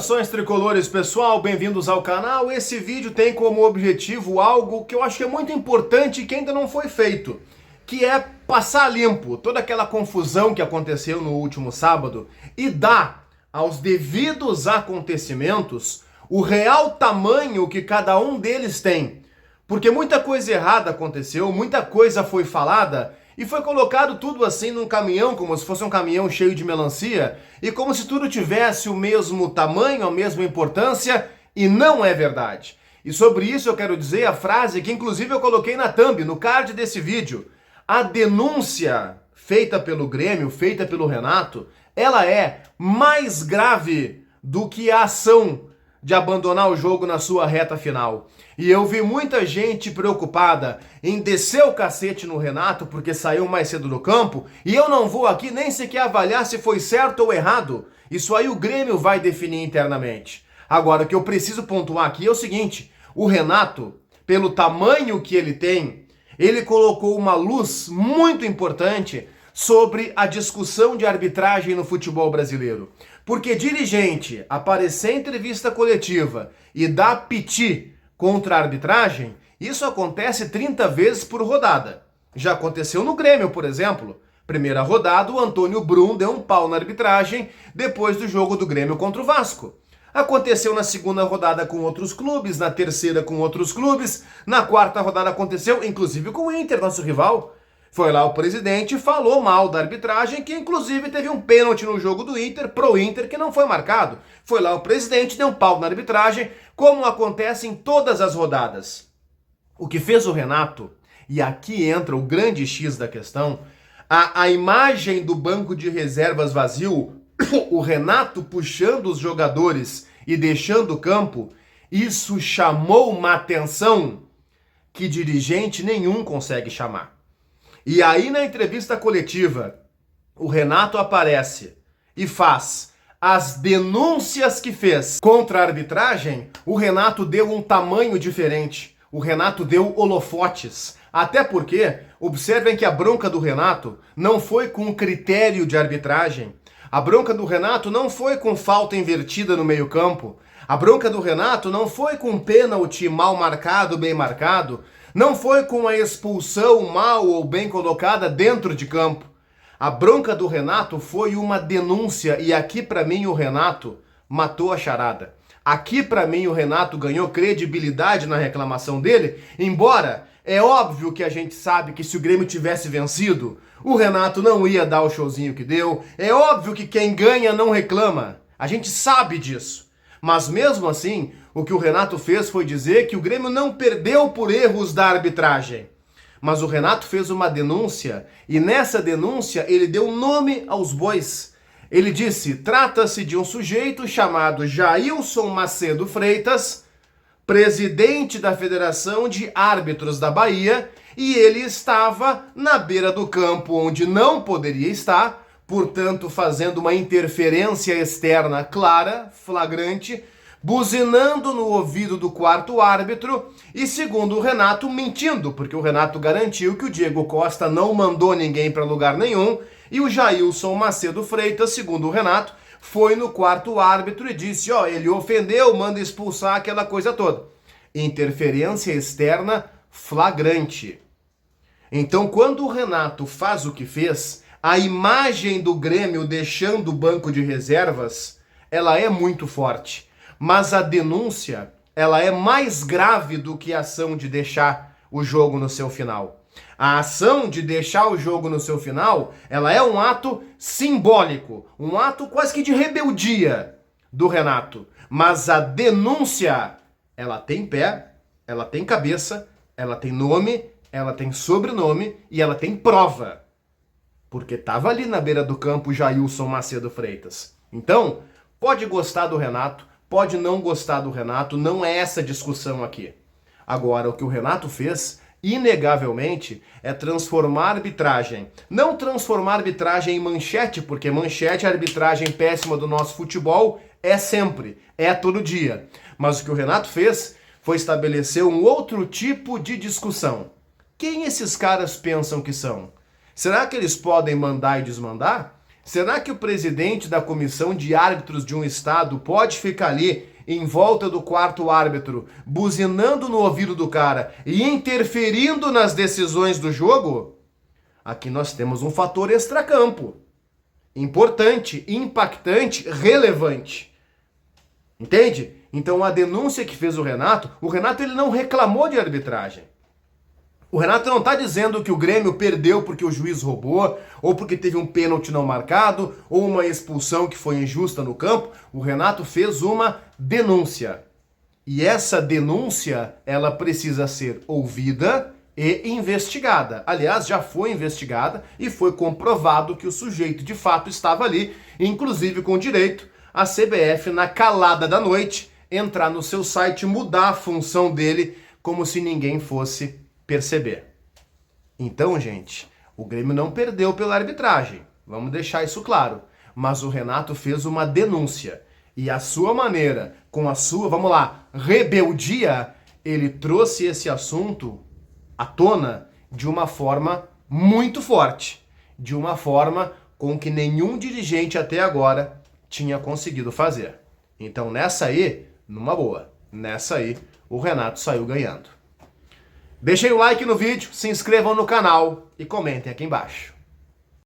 Saudações tricolores, pessoal, bem-vindos ao canal. Esse vídeo tem como objetivo algo que eu acho que é muito importante e que ainda não foi feito, que é passar limpo toda aquela confusão que aconteceu no último sábado e dar aos devidos acontecimentos o real tamanho que cada um deles tem. Porque muita coisa errada aconteceu, muita coisa foi falada e foi colocado tudo assim num caminhão, como se fosse um caminhão cheio de melancia, e como se tudo tivesse o mesmo tamanho, a mesma importância, e não é verdade. E sobre isso eu quero dizer a frase que inclusive eu coloquei na thumb, no card desse vídeo. A denúncia feita pelo Grêmio, feita pelo Renato, ela é mais grave do que a ação de abandonar o jogo na sua reta final. E eu vi muita gente preocupada em descer o cacete no Renato porque saiu mais cedo do campo, e eu não vou aqui nem sequer avaliar se foi certo ou errado. Isso aí o Grêmio vai definir internamente. Agora, o que eu preciso pontuar aqui é o seguinte: o Renato, pelo tamanho que ele tem, ele colocou uma luz muito importante sobre a discussão de arbitragem no futebol brasileiro. Porque dirigente aparecer em entrevista coletiva e dar piti contra a arbitragem, isso acontece 30 vezes por rodada. Já aconteceu no Grêmio, por exemplo. Primeira rodada, o Antônio Brum deu um pau na arbitragem depois do jogo do Grêmio contra o Vasco. Aconteceu na segunda rodada com outros clubes, na terceira com outros clubes, na quarta rodada aconteceu inclusive com o Inter, nosso rival. Foi lá o presidente, falou mal da arbitragem, que inclusive teve um pênalti no jogo do Inter, pro Inter, que não foi marcado. Foi lá o presidente, deu um pau na arbitragem, como acontece em todas as rodadas. O que fez o Renato, e aqui entra o grande X da questão, a imagem do banco de reservas vazio, o Renato puxando os jogadores e deixando o campo, isso chamou uma atenção que dirigente nenhum consegue chamar. E aí na entrevista coletiva, o Renato aparece e faz as denúncias que fez contra a arbitragem. O Renato deu um tamanho diferente, o Renato deu holofotes. Até porque, observem que a bronca do Renato não foi com critério de arbitragem, a bronca do Renato não foi com falta invertida no meio campo, a bronca do Renato não foi com pênalti mal marcado, bem marcado, não foi com a expulsão mal ou bem colocada dentro de campo. A bronca do Renato foi uma denúncia, e aqui pra mim o Renato matou a charada. Aqui pra mim o Renato ganhou credibilidade na reclamação dele, embora é óbvio que a gente sabe que se o Grêmio tivesse vencido, o Renato não ia dar o showzinho que deu. É óbvio que quem ganha não reclama. A gente sabe disso. Mas mesmo assim, o que o Renato fez foi dizer que o Grêmio não perdeu por erros da arbitragem. Mas o Renato fez uma denúncia, e nessa denúncia ele deu nome aos bois. Ele disse: trata-se de um sujeito chamado Jailson Macedo Freitas, presidente da Federação de Árbitros da Bahia, e ele estava na beira do campo onde não poderia estar, portanto fazendo uma interferência externa clara, flagrante, buzinando no ouvido do quarto árbitro e, segundo o Renato, mentindo, porque o Renato garantiu que o Diego Costa não mandou ninguém para lugar nenhum, e o Jailson Macedo Freitas, segundo o Renato, foi no quarto árbitro e disse: ó, ele ofendeu, manda expulsar, aquela coisa toda. Interferência externa flagrante. Então, quando o Renato faz o que fez, a imagem do Grêmio deixando o banco de reservas, ela é muito forte. Mas a denúncia, ela é mais grave do que a ação de deixar o jogo no seu final. A ação de deixar o jogo no seu final, ela é um ato simbólico, um ato quase que de rebeldia do Renato. Mas a denúncia, ela tem pé, ela tem cabeça, ela tem nome, ela tem sobrenome e ela tem prova. Porque estava ali na beira do campo Jailson Macedo Freitas. Então, pode gostar do Renato, pode não gostar do Renato, não é essa discussão aqui. Agora, o que o Renato fez, inegavelmente, é transformar a arbitragem. Não transformar a arbitragem em manchete, porque manchete, a arbitragem péssima do nosso futebol, é sempre, é todo dia. Mas o que o Renato fez foi estabelecer um outro tipo de discussão. Quem esses caras pensam que são? Será que eles podem mandar e desmandar? Será que o presidente da comissão de árbitros de um estado pode ficar ali em volta do quarto árbitro, buzinando no ouvido do cara e interferindo nas decisões do jogo? Aqui nós temos um fator extracampo. Importante, impactante, relevante. Entende? Então a denúncia que fez o Renato ele não reclamou de arbitragem. O Renato não está dizendo que o Grêmio perdeu porque o juiz roubou, ou porque teve um pênalti não marcado, ou uma expulsão que foi injusta no campo. O Renato fez uma denúncia. E essa denúncia, ela precisa ser ouvida e investigada. Aliás, já foi investigada e foi comprovado que o sujeito de fato estava ali, inclusive com direito a CBF, na calada da noite, entrar no seu site, mudar a função dele como se ninguém fosse perceber. Então, gente, o Grêmio não perdeu pela arbitragem, vamos deixar isso claro, mas o Renato fez uma denúncia e a sua maneira, com a sua, vamos lá, rebeldia, ele trouxe esse assunto à tona de uma forma muito forte, de uma forma com que nenhum dirigente até agora tinha conseguido fazer. Então, nessa aí, numa boa, nessa aí, o Renato saiu ganhando. Deixem o like no vídeo, se inscrevam no canal e comentem aqui embaixo.